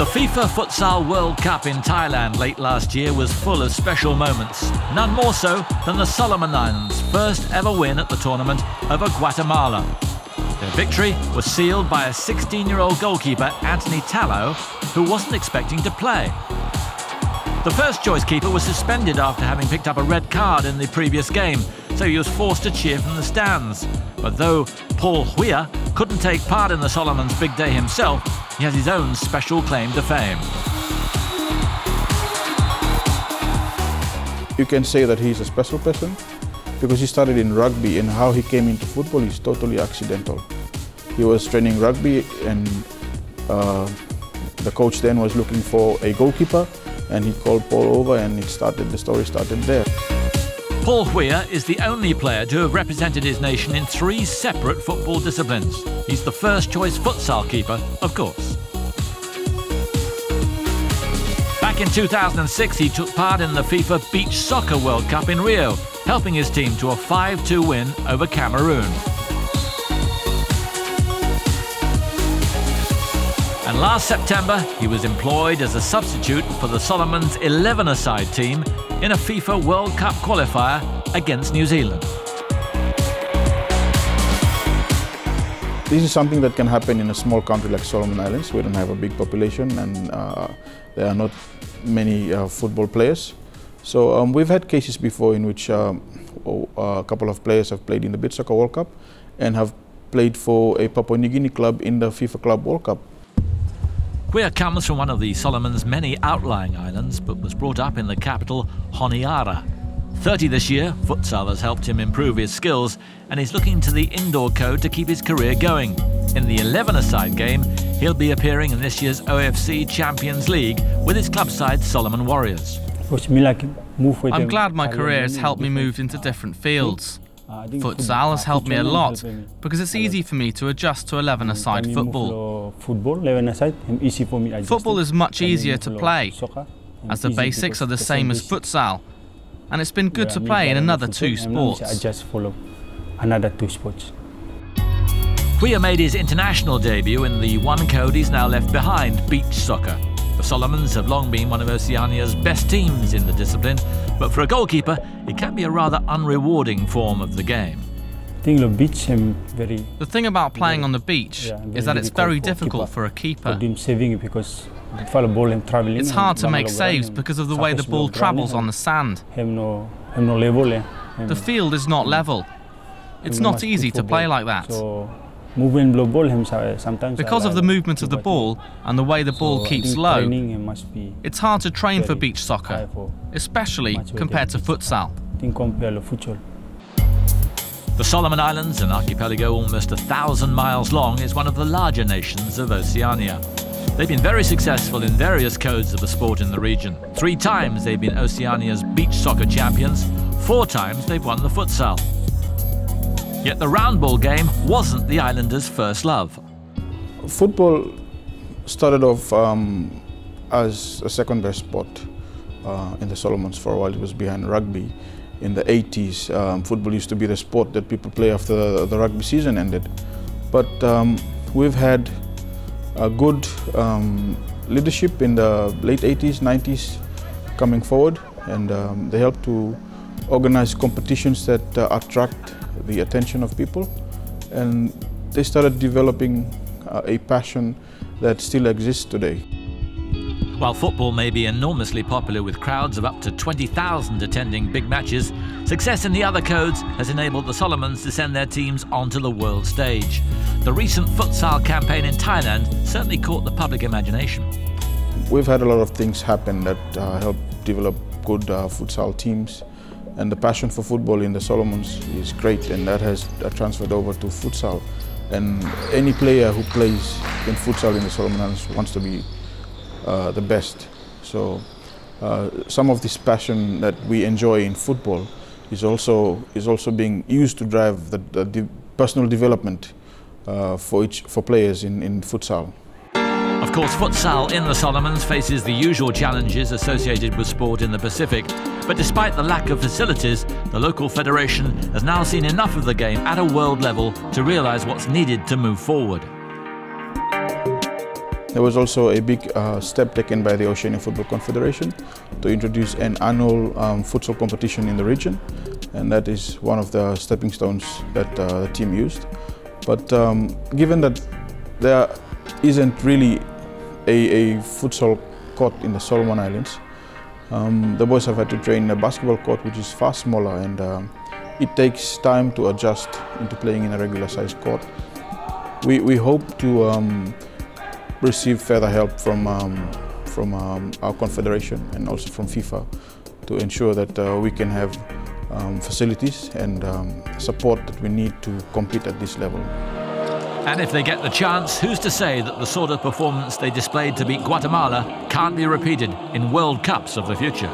FIFA Futsal World Cup in Thailand late last year was full of special moments, none more so than the Solomon Islands' first ever win at the tournament over Guatemala. Their victory was sealed by a 16-year-old goalkeeper, Anthony Tallow, who wasn't expecting to play. The first choice keeper was suspended after having picked up a red card in the previous game, so he was forced to cheer from the stands. But though Paul Huia couldn't take part in the Solomons' big day himself, he has his own special claim to fame. You can say that he's a special person because he started in rugby, and how he came into football is totally accidental. He was training rugby, and the coach then was looking for a goalkeeper, and he called Paul over, and the story started there. Paul Huia is the only player to have represented his nation in 3 separate football disciplines. He's the first choice futsal keeper, of course. Back in 2006, he took part in the FIFA Beach Soccer World Cup in Rio, helping his team to a 5-2 win over Cameroon. And last September, he was employed as a substitute for the Solomons 11-a-side team in a FIFA World Cup qualifier against New Zealand. This is something that can happen in a small country like Solomon Islands. We don't have a big population, and there are not many football players. So we've had cases before in which a couple of players have played in the Beach Soccer World Cup and have played for a Papua New Guinea club in the FIFA Club World Cup. Huia comes from one of the Solomons' many outlying islands, but was brought up in the capital, Honiara. 30 this year, futsal has helped him improve his skills, and he's looking to the indoor code to keep his career going. In the 11-a-side game, he'll be appearing in this year's OFC Champions League with his club side Solomon Warriors. I'm glad my career has helped me move into different fields. Futsal has helped me a lot because it's easy for me to adjust to 11-a-side football. Football is much easier to play, as the basics are the same as futsal, and it's been good to play in another 2 sports. Huia made his international debut in the one code he's now left behind, beach soccer. The Solomons have long been one of Oceania's best teams in the discipline, but for a goalkeeper, it can be a rather unrewarding form of the game. The thing about playing on the beach is that it's very difficult for a keeper. It's hard to make saves because of the way the ball travels on the sand. The field is not level. It's not easy to play like that. Because of the movement of the ball and the way the ball keeps low, it's hard to train for beach soccer, especially compared to futsal. The Solomon Islands, an archipelago almost 1,000 miles long, is one of the larger nations of Oceania. They've been very successful in various codes of the sport in the region. 3 times they've been Oceania's beach soccer champions, 4 times they've won the futsal. Yet the round ball game wasn't the islanders' first love. Football started off as a second-best sport in the Solomons. For a while it was behind rugby. In the 80s, football used to be the sport that people play after the rugby season ended. But we've had a good leadership in the late 80s, 90s coming forward, and they helped to organize competitions that attract the attention of people, and they started developing a passion that still exists today. While football may be enormously popular with crowds of up to 20,000 attending big matches, success in the other codes has enabled the Solomons to send their teams onto the world stage. The recent futsal campaign in Thailand certainly caught the public imagination. We've had a lot of things happen that helped develop good futsal teams. And the passion for football in the Solomons is great, and that has transferred over to futsal. And any player who plays in futsal in the Solomon Islands wants to be the best. So some of this passion that we enjoy in football is also being used to drive the personal development for players in futsal. Of course, futsal in the Solomons faces the usual challenges associated with sport in the Pacific. But despite the lack of facilities, the local federation has now seen enough of the game at a world level to realise what's needed to move forward. There was also a big step taken by the Oceania Football Confederation to introduce an annual futsal competition in the region, and that is one of the stepping stones that the team used. But given that there isn't really a futsal court in the Solomon Islands, the boys have had to train in a basketball court which is far smaller, and it takes time to adjust into playing in a regular sized court. We hope to receive further help from our confederation and also from FIFA to ensure that we can have facilities and support that we need to compete at this level. And if they get the chance, who's to say that the sort of performance they displayed to beat Guatemala can't be repeated in World Cups of the future?